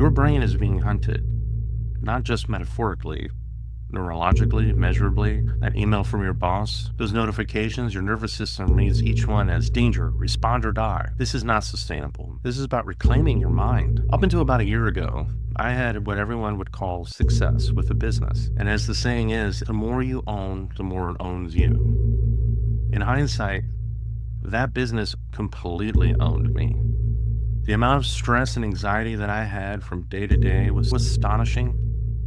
Your brain is being hunted, not just metaphorically, neurologically, measurably. That email from your boss, those notifications, your nervous system reads each one as danger, respond or die. This is not sustainable. This is about reclaiming your mind. Up until about a year ago, I had what everyone would call success with a business. And as the saying is, the more you own, the more it owns you. In hindsight, that business completely owned me. The amount of stress and anxiety that I had from day to day was astonishing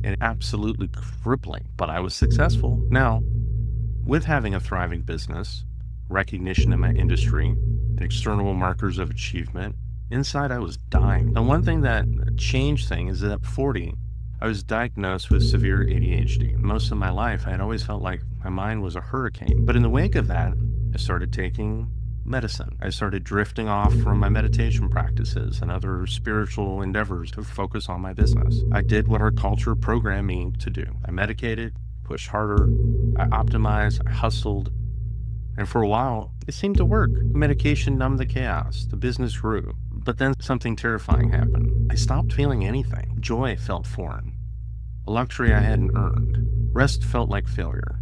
and absolutely crippling, but I was successful. Now, with having a thriving business, recognition in my industry, and external markers of achievement, inside I was dying. Now, one thing that changed things is that at 40, I was diagnosed with severe ADHD. Most of my life, I had always felt like my mind was a hurricane. But in the wake of that, I started taking medicine. I started drifting off from my meditation practices and other spiritual endeavors to focus on my business. I did what our culture programmed me to do. I medicated, pushed harder, I optimized, I hustled. And for a while, it seemed to work. The medication numbed the chaos. The business grew. But then something terrifying happened. I stopped feeling anything. Joy felt foreign. A luxury I hadn't earned. Rest felt like failure.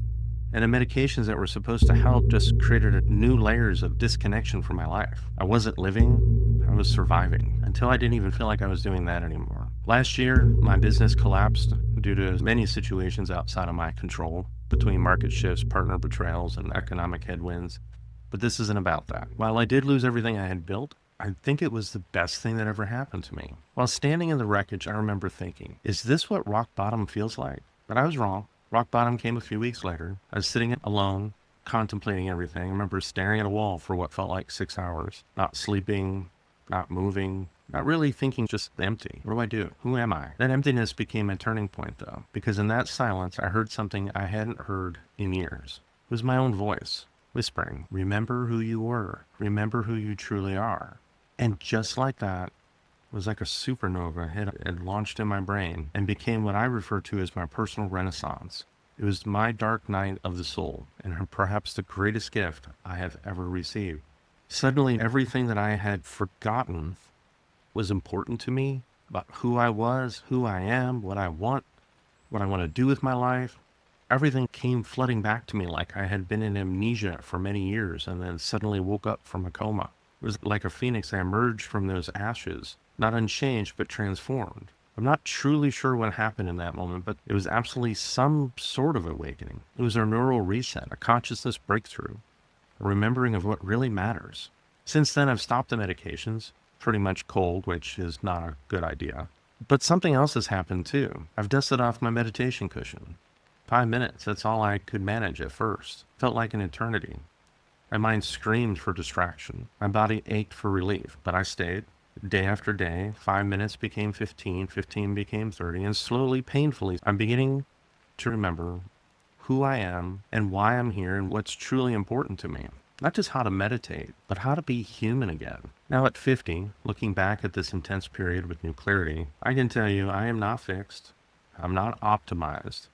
And the medications that were supposed to help just created new layers of disconnection from my life. I wasn't living, I was surviving, until I didn't even feel like I was doing that anymore. Last year, my business collapsed due to many situations outside of my control, between market shifts, partner betrayals, and economic headwinds. But this isn't about that. While I did lose everything I had built, I think it was the best thing that ever happened to me. While standing in the wreckage, I remember thinking, is this what rock bottom feels like? But I was wrong. Rock bottom came a few weeks later. I was sitting alone, contemplating everything. I remember staring at a wall for what felt like 6 hours, not sleeping, not moving, not really thinking, just empty. What do I do? Who am I? That emptiness became a turning point, though, because in that silence, I heard something I hadn't heard in years. It was my own voice, whispering, remember who you were. Remember who you truly are. And just like that, it was like a supernova had launched in my brain and became what I refer to as my personal renaissance. It was my dark night of the soul, and perhaps the greatest gift I have ever received. Suddenly, everything that I had forgotten was important to me, about who I was, who I am, what I want to do with my life. Everything came flooding back to me like I had been in amnesia for many years and then suddenly woke up from a coma. It was like a phoenix. I emerged from those ashes, not unchanged, but transformed. I'm not truly sure what happened in that moment, but it was absolutely some sort of awakening. It was a neural reset, a consciousness breakthrough, a remembering of what really matters. Since then, I've stopped the medications, pretty much cold, which is not a good idea. But something else has happened too. I've dusted off my meditation cushion. 5 minutes, that's all I could manage at first. Felt like an eternity. My mind screamed for distraction. My body ached for relief, but I stayed. Day after day, 5 minutes became 15, 15 became 30, and slowly, painfully, I'm beginning to remember who I am and why I'm here and what's truly important to me. Not just how to meditate, but how to be human again. Now at 50, looking back at this intense period with new clarity, I can tell you I am not fixed. I'm not optimized.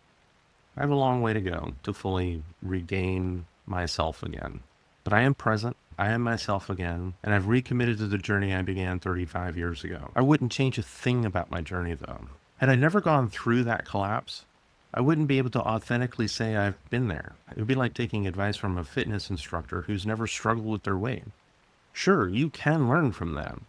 I have a long way to go to fully regain myself again. But I am present, I am myself again, and I've recommitted to the journey I began 35 years ago. I wouldn't change a thing about my journey, though. Had I never gone through that collapse, I wouldn't be able to authentically say I've been there. It would be like taking advice from a fitness instructor who's never struggled with their weight. Sure, you can learn from them,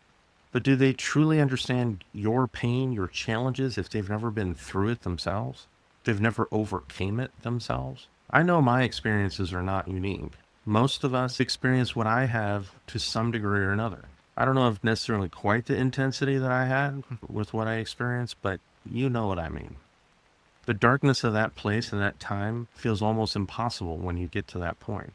but do they truly understand your pain, your challenges, if they've never been through it themselves? They've never overcame it themselves? I know my experiences are not unique. Most of us experience what I have to some degree or another. I don't know if necessarily quite the intensity that I had with what I experienced, but you know what I mean. The darkness of that place and that time feels almost impossible when you get to that point.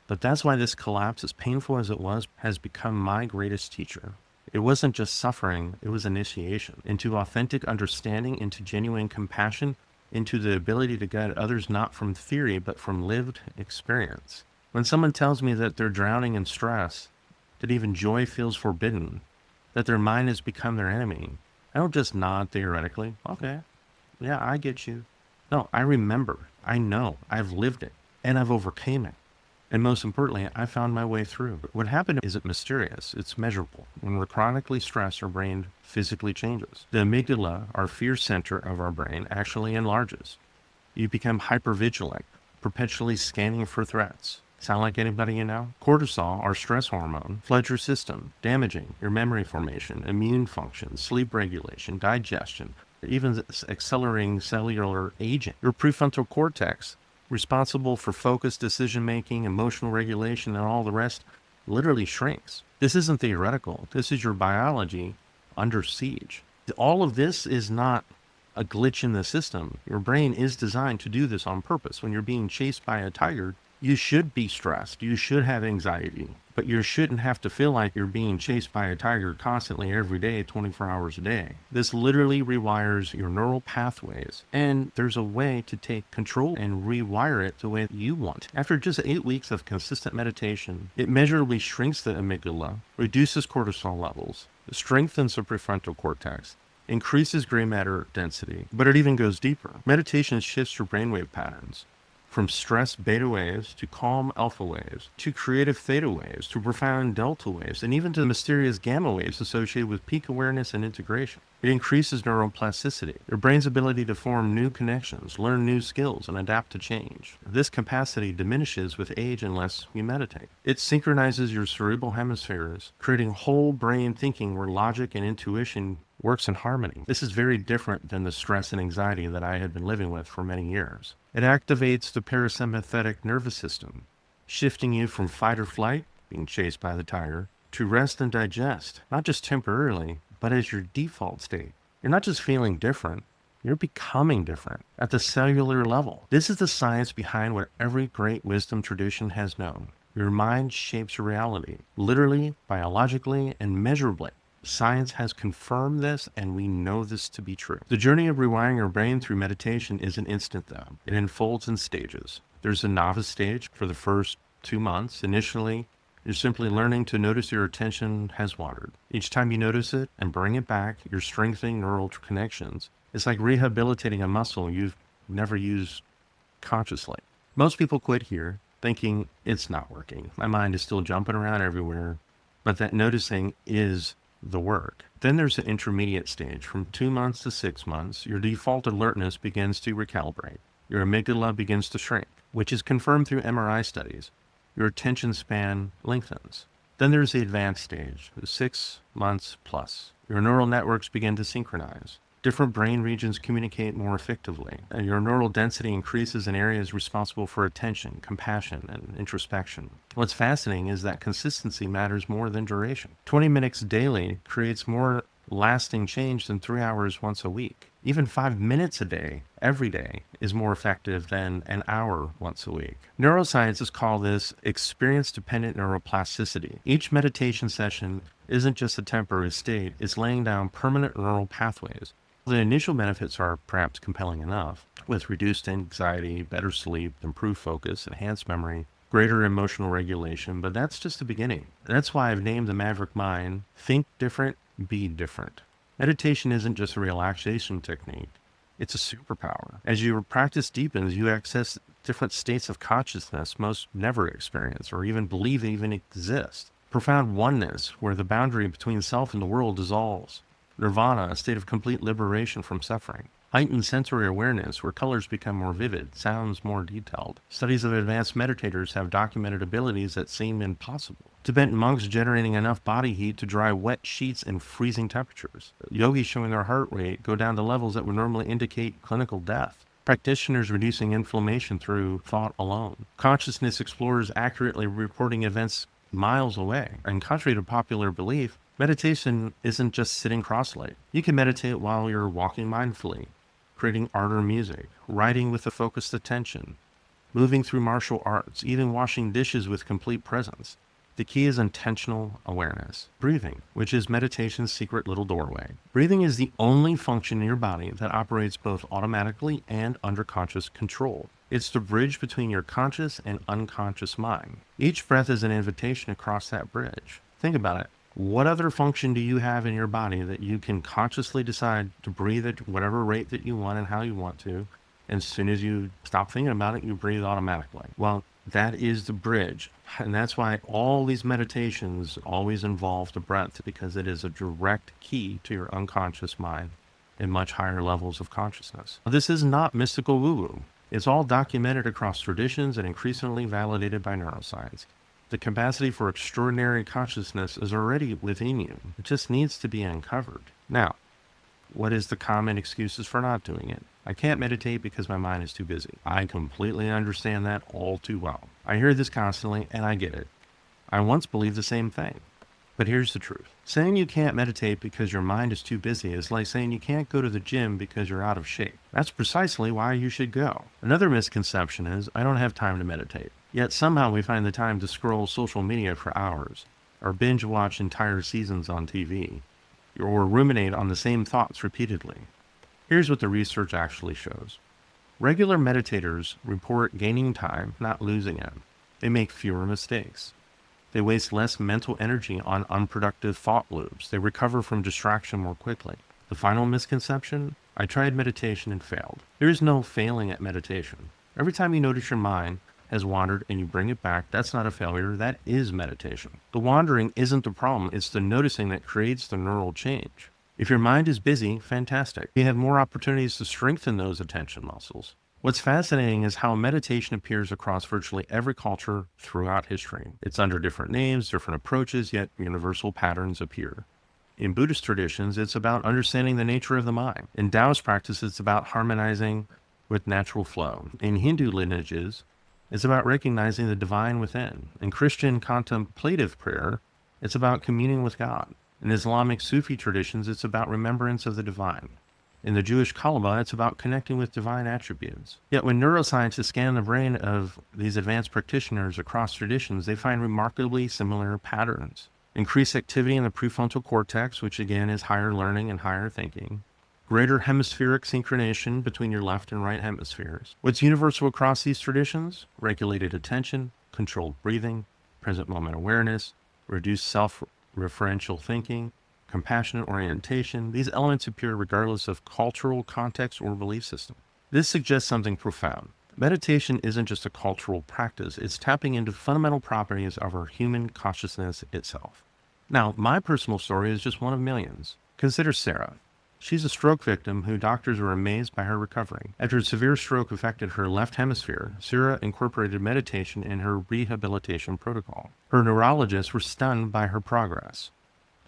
But that's why this collapse, as painful as it was, has become my greatest teacher. It wasn't just suffering, it was initiation into authentic understanding, into genuine compassion, into the ability to guide others not from theory, but from lived experience. When someone tells me that they're drowning in stress, that even joy feels forbidden, that their mind has become their enemy, I don't just nod theoretically. Okay, yeah, I get you. No, I remember. I know. I've lived it, and I've overcame it. And most importantly, I found my way through. What happened isn't mysterious, it's measurable. When we're chronically stressed, our brain physically changes. The amygdala, our fear center of our brain, actually enlarges. You become hypervigilant, perpetually scanning for threats. Sound like anybody you know? Cortisol, our stress hormone, floods your system, damaging your memory formation, immune function, sleep regulation, digestion, even accelerating cellular aging. Your prefrontal cortex, responsible for focus, decision making, emotional regulation, and all the rest, literally shrinks. This isn't theoretical. This is your biology under siege. All of this is not a glitch in the system. Your brain is designed to do this on purpose. When you're being chased by a tiger, you should be stressed. You should have anxiety, but you shouldn't have to feel like you're being chased by a tiger constantly every day, 24 hours a day. This literally rewires your neural pathways, and there's a way to take control and rewire it the way you want. After just 8 weeks of consistent meditation, it measurably shrinks the amygdala, reduces cortisol levels, strengthens the prefrontal cortex, increases gray matter density, but it even goes deeper. Meditation shifts your brainwave patterns from stress beta waves to calm alpha waves, to creative theta waves, to profound delta waves, and even to the mysterious gamma waves associated with peak awareness and integration. It increases neuroplasticity, your brain's ability to form new connections, learn new skills, and adapt to change. This capacity diminishes with age unless you meditate. It synchronizes your cerebral hemispheres, creating whole brain thinking where logic and intuition works in harmony. This is very different than the stress and anxiety that I had been living with for many years. It activates the parasympathetic nervous system, shifting you from fight or flight, being chased by the tiger, to rest and digest, not just temporarily, but as your default state. You're not just feeling different, you're becoming different at the cellular level. This is the science behind what every great wisdom tradition has known. Your mind shapes your reality, literally, biologically, and measurably. Science has confirmed this, and we know this to be true. The journey of rewiring your brain through meditation isn't instant, though. It unfolds in stages. There's a novice stage for the first 2 months. Initially, you're simply learning to notice your attention has wandered. Each time you notice it and bring it back, you're strengthening neural connections. It's like rehabilitating a muscle you've never used consciously. Most people quit here thinking it's not working. My mind is still jumping around everywhere, but that noticing is the work. Then there's an intermediate stage. From 2 months to 6 months, your default alertness begins to recalibrate. Your amygdala begins to shrink, which is confirmed through MRI studies. Your attention span lengthens. Then there's the advanced stage, 6 months plus. Your neural networks begin to synchronize. Different brain regions communicate more effectively, and your neural density increases in areas responsible for attention, compassion, and introspection. What's fascinating is that consistency matters more than duration. 20 minutes daily creates more lasting change than 3 hours once a week. Even 5 minutes a day, every day, is more effective than an hour once a week. Neuroscientists call this experience-dependent neuroplasticity. Each meditation session isn't just a temporary state, it's laying down permanent neural pathways. The initial benefits are perhaps compelling enough, with reduced anxiety, better sleep, improved focus, enhanced memory, greater emotional regulation, but that's just the beginning. That's why I've named the Maverick Mind, Think Different, Be Different. Meditation isn't just a relaxation technique, it's a superpower. As your practice deepens, you access different states of consciousness most never experience or even believe even exist. Profound oneness, where the boundary between self and the world dissolves. Nirvana, a state of complete liberation from suffering. Heightened sensory awareness, where colors become more vivid, sounds more detailed. Studies of advanced meditators have documented abilities that seem impossible. Tibetan monks generating enough body heat to dry wet sheets in freezing temperatures. Yogis showing their heart rate go down to levels that would normally indicate clinical death. Practitioners reducing inflammation through thought alone. Consciousness explorers accurately reporting events miles away. And contrary to popular belief, meditation isn't just sitting cross-legged. You can meditate while you're walking mindfully, creating art or music, writing with a focused attention, moving through martial arts, even washing dishes with complete presence. The key is intentional awareness. Breathing, which is meditation's secret little doorway. Breathing is the only function in your body that operates both automatically and under conscious control. It's the bridge between your conscious and unconscious mind. Each breath is an invitation to cross that bridge. Think about it. What other function do you have in your body that you can consciously decide to breathe at whatever rate that you want and how you want to? And as soon as you stop thinking about it, you breathe automatically. Well, That is the bridge. And that's why all these meditations always involve the breath, because it is a direct key to your unconscious mind and much higher levels of consciousness. This is not mystical woo-woo. It's all documented across traditions and increasingly validated by neuroscience. The capacity for extraordinary consciousness is already within you. It just needs to be uncovered. Now, what is the common excuses for not doing it? I can't meditate because my mind is too busy. I completely understand that all too well. I hear this constantly, and I get it. I once believed the same thing. But here's the truth. Saying you can't meditate because your mind is too busy is like saying you can't go to the gym because you're out of shape. That's precisely why you should go. Another misconception is, I don't have time to meditate. Yet somehow we find the time to scroll social media for hours, or binge watch entire seasons on TV, or ruminate on the same thoughts repeatedly. Here's what the research actually shows. Regular meditators report gaining time, not losing it. They make fewer mistakes. They waste less mental energy on unproductive thought loops. They recover from distraction more quickly. The final misconception? I tried meditation and failed. There is no failing at meditation. Every time you notice your mind has wandered and you bring it back, that's not a failure, that is meditation. The wandering isn't the problem, it's the noticing that creates the neural change. If your mind is busy, fantastic. You have more opportunities to strengthen those attention muscles. What's fascinating is how meditation appears across virtually every culture throughout history. It's under different names, different approaches, yet universal patterns appear. In Buddhist traditions, it's about understanding the nature of the mind. In Taoist practice, it's about harmonizing with natural flow. In Hindu lineages, it's about recognizing the divine within. In Christian contemplative prayer, it's about communing with God. In Islamic Sufi traditions, it's about remembrance of the divine. In the Jewish Kabbalah, it's about connecting with divine attributes. Yet when neuroscientists scan the brain of these advanced practitioners across traditions, they find remarkably similar patterns. Increased activity in the prefrontal cortex, which again is higher learning and higher thinking. Greater hemispheric synchronization between your left and right hemispheres. What's universal across these traditions? Regulated attention, controlled breathing, present moment awareness, reduced self-referential thinking, compassionate orientation. These elements appear regardless of cultural context or belief system. This suggests something profound. Meditation isn't just a cultural practice, it's tapping into fundamental properties of our human consciousness itself. Now, my personal story is just one of millions. Consider Sarah. She's a stroke victim who doctors were amazed by her recovery. After a severe stroke affected her left hemisphere, Sarah incorporated meditation in her rehabilitation protocol. Her neurologists were stunned by her progress.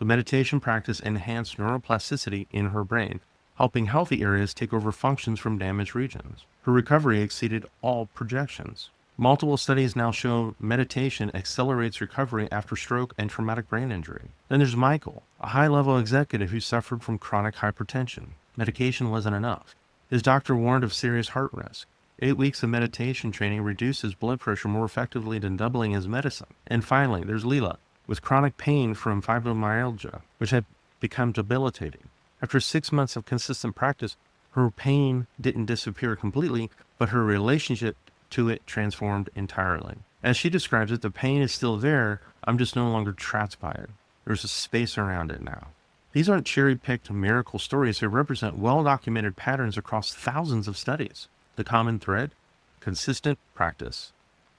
The meditation practice enhanced neuroplasticity in her brain, helping healthy areas take over functions from damaged regions. Her recovery exceeded all projections. Multiple studies now show meditation accelerates recovery after stroke and traumatic brain injury. Then there's Michael, a high-level executive who suffered from chronic hypertension. Medication wasn't enough. His doctor warned of serious heart risk. 8 weeks of meditation training reduced his blood pressure more effectively than doubling his medicine. And finally, there's Leela, with chronic pain from fibromyalgia, which had become debilitating. After 6 months of consistent practice, her pain didn't disappear completely, but her relationship to it transformed entirely. As she describes it, the pain is still there, I'm just no longer trapped by it. There's a space around it now. These aren't cherry-picked miracle stories, they represent well-documented patterns across thousands of studies. The common thread? Consistent practice.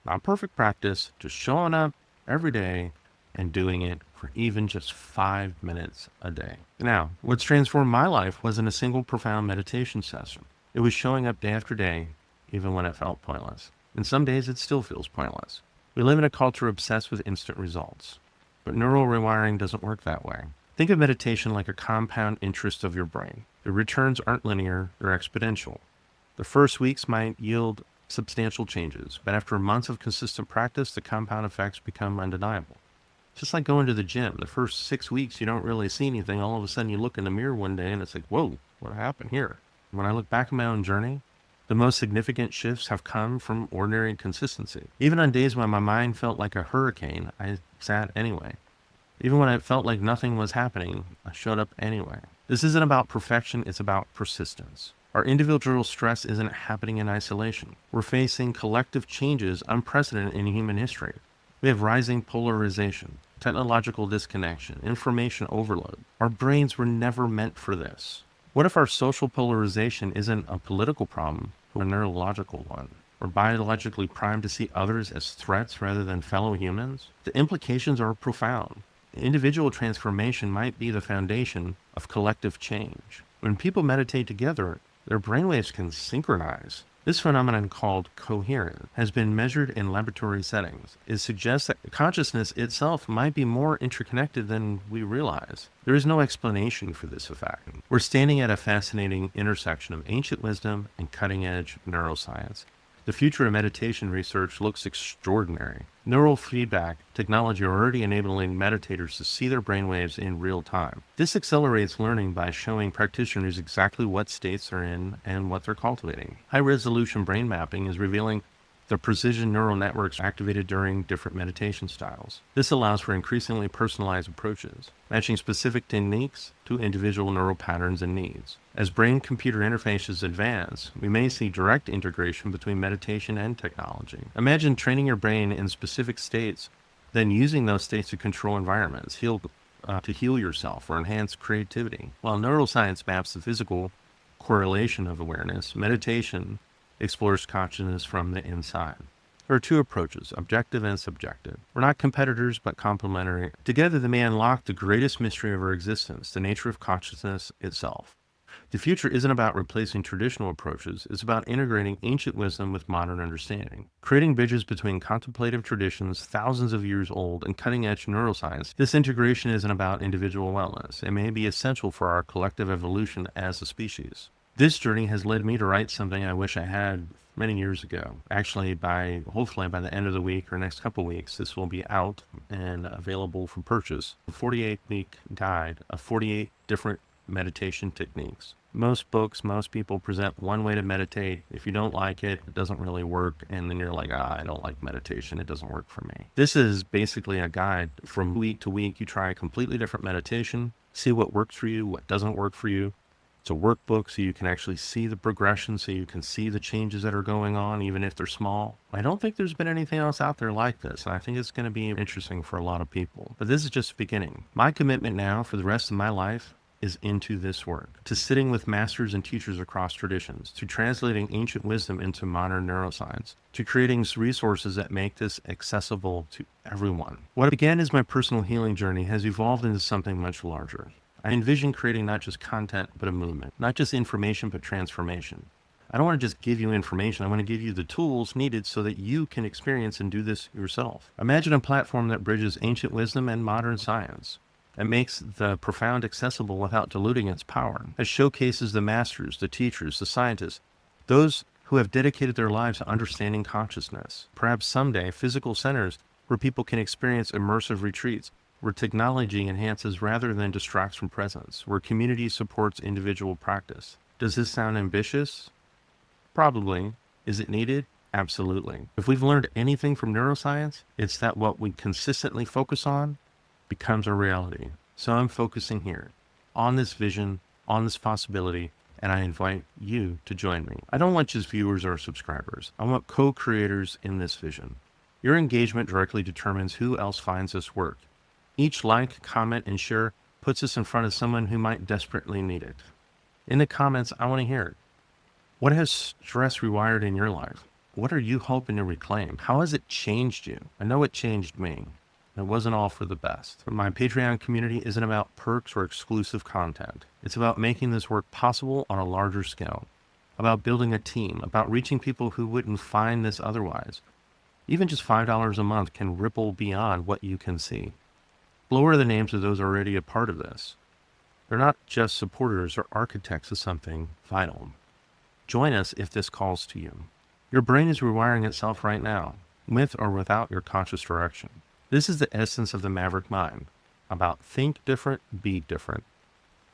Not perfect practice, just showing up every day and doing it for even just 5 minutes a day. Now, what's transformed my life wasn't a single profound meditation session. It was showing up day after day, even when it felt pointless. And some days it still feels pointless. We live in a culture obsessed with instant results. But neural rewiring doesn't work that way. Think of meditation like a compound interest of your brain. The returns aren't linear, they're exponential. The first weeks might yield substantial changes, but after months of consistent practice, the compound effects become undeniable. Just like going to the gym. The first 6 weeks, you don't really see anything. All of a sudden, you look in the mirror one day and it's like, whoa, what happened here? When I look back at my own journey, the most significant shifts have come from ordinary consistency. Even on days when my mind felt like a hurricane, I sat anyway. Even when it felt like nothing was happening, I showed up anyway. This isn't about perfection, it's about persistence. Our individual stress isn't happening in isolation. We're facing collective changes unprecedented in human history. We have rising polarization, technological disconnection, information overload. Our brains were never meant for this. What if our social polarization isn't a political problem, but a neurological one? or biologically primed to see others as threats rather than fellow humans? The implications are profound. Individual transformation might be the foundation of collective change. When people meditate together, their brainwaves can synchronize. This phenomenon, called coherence, has been measured in laboratory settings. It suggests that consciousness itself might be more interconnected than we realize. There is no explanation for this effect. We're standing at a fascinating intersection of ancient wisdom and cutting-edge neuroscience. The future of meditation research looks extraordinary. Neural feedback technology are already enabling meditators to see their brainwaves in real time. This accelerates learning by showing practitioners exactly what states they're in and what they're cultivating. High-resolution brain mapping is revealing the precision neural networks activated during different meditation styles. This allows for increasingly personalized approaches, matching specific techniques to individual neural patterns and needs. As brain-computer interfaces advance, we may see direct integration between meditation and technology. Imagine training your brain in specific states, then using those states to control environments, to heal yourself or enhance creativity. While neuroscience maps the physical correlation of awareness, meditation explores consciousness from the inside. There are two approaches, objective and subjective. We're not competitors, but complementary. Together, they may unlock the greatest mystery of our existence, the nature of consciousness itself. The future isn't about replacing traditional approaches, it's about integrating ancient wisdom with modern understanding, creating bridges between contemplative traditions thousands of years old and cutting-edge neuroscience. This integration isn't about individual wellness. It may be essential for our collective evolution as a species. This journey has led me to write something I wish I had many years ago. Actually, hopefully by the end of the week or next couple weeks, this will be out and available for purchase. A 48-week guide of 48 different meditation techniques. Most books, most people present one way to meditate. If you don't like it, it doesn't really work. And then you're like, I don't like meditation. It doesn't work for me. This is basically a guide from week to week. You try a completely different meditation, see what works for you, what doesn't work for you. It's a workbook so you can actually see the progression, so you can see the changes that are going on, even if they're small. I don't think there's been anything else out there like this, and I think it's going to be interesting for a lot of people. But this is just the beginning. My commitment now for the rest of my life is into this work, to sitting with masters and teachers across traditions, to translating ancient wisdom into modern neuroscience, to creating resources that make this accessible to everyone. What began as my personal healing journey has evolved into something much larger. I envision creating not just content, but a movement, not just information, but transformation. I don't want to just give you information. I want to give you the tools needed so that you can experience and do this yourself. Imagine a platform that bridges ancient wisdom and modern science, that makes the profound accessible without diluting its power, that showcases the masters, the teachers, the scientists, those who have dedicated their lives to understanding consciousness. Perhaps someday, physical centers where people can experience immersive retreats, where technology enhances rather than distracts from presence, where community supports individual practice. Does this sound ambitious? Probably. Is it needed? Absolutely. If we've learned anything from neuroscience, it's that what we consistently focus on becomes a reality. So I'm focusing here on this vision, on this possibility, and I invite you to join me. I don't want just viewers or subscribers. I want co-creators in this vision. Your engagement directly determines who else finds this work. Each like, comment, and share puts us in front of someone who might desperately need it. In the comments, I want to hear it. What has stress rewired in your life? What are you hoping to reclaim? How has it changed you? I know it changed me. It wasn't all for the best. My Patreon community isn't about perks or exclusive content. It's about making this work possible on a larger scale, about building a team, about reaching people who wouldn't find this otherwise. Even just $5 a month can ripple beyond what you can see. Below are the names of those already a part of this. They're not just supporters or architects of something vital. Join us if this calls to you. Your brain is rewiring itself right now, with or without your conscious direction. This is the essence of the Maverick mind, about think different, be different.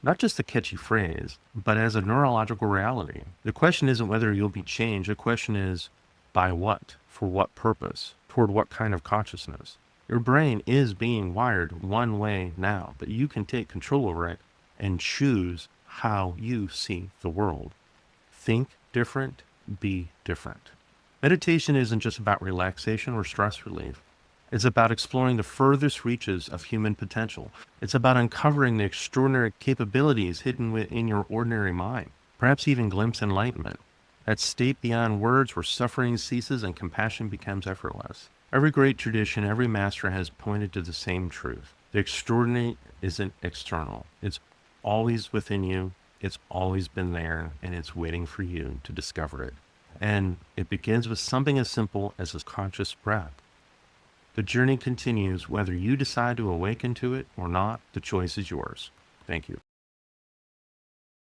Not just a catchy phrase, but as a neurological reality. The question isn't whether you'll be changed. The question is, by what? For what purpose? Toward what kind of consciousness? Your brain is being wired one way now, but you can take control over it and choose how you see the world. Think different, be different. Meditation isn't just about relaxation or stress relief. It's about exploring the furthest reaches of human potential. It's about uncovering the extraordinary capabilities hidden within your ordinary mind, perhaps even glimpse enlightenment. that state beyond words where suffering ceases and compassion becomes effortless. Every great tradition, every master has pointed to the same truth. The extraordinary isn't external. It's always within you. It's always been there, and it's waiting for you to discover it. And it begins with something as simple as a conscious breath. The journey continues whether you decide to awaken to it or not. The choice is yours. Thank you.